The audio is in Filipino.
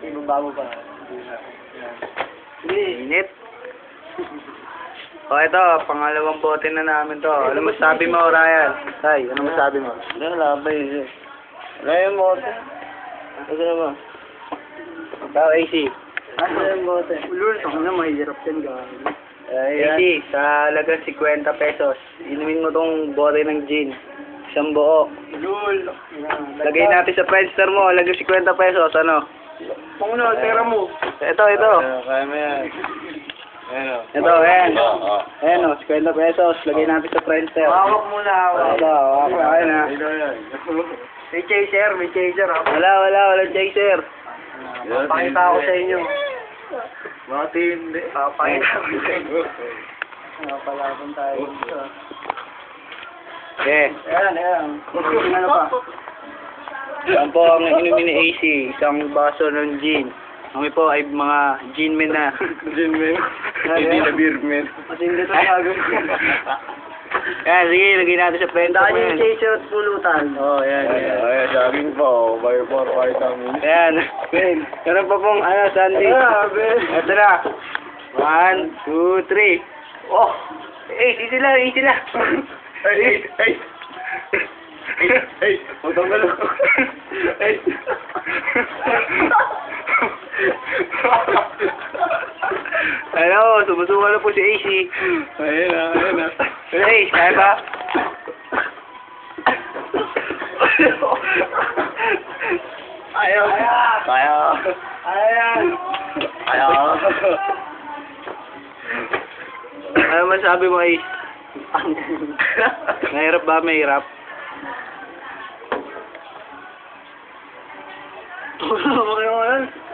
Ibaba mo pa. Init. O ito, pangalawang bote na namin to. Ano masabi mo, Ryan? Tay, ano masabi mo? Wala ba yun? Wala yung bote. Ano naman? Ikaw, AC. Ano yung bote? Ulul, ako na mahirap yan gawin. AC, sa halagang 50 pesos, inumin mo tong bote ng gin. Isang buo. Ulul. Lagay natin sa Friendster mo, halagang 50 pesos, ano? Panguna, tera mo. Ito. Kaya mo yan. Ito, ayan. Ayan o, 50 pesos. Lagay natin sa Friendster. Hawak muna, hawak. Ito, hawak na kayo na. May chaser, may chaser. Walang chaser. Papakita ko sa inyo. Bakit hindi? Papakita ko sa inyo. Napalaban tayo. Okay. Ayan. Ano pa? Yan po ang inumin ni AC, isang baso ng gin. Kami po ay mga gin men na. Gin men. Hindi na beer men. At hindi ito gagawin. Yan, sige, lagay natin sa Friendster mo Dahil yung yan. chaser at pulutan. Oh, yan. Ay, jogging po. By 4 vitamins. Ayan. Meron pa pong, Sandy. Ito na. 1, 2, 3. Oh! Easy lang. Magtanggal ako. Ano, sumusuka na po si AC. Ayun na. Hey, kaya ba? Ayaw. Ano masabi mo, Ace? Mahirap ba? Mahirap? Okay.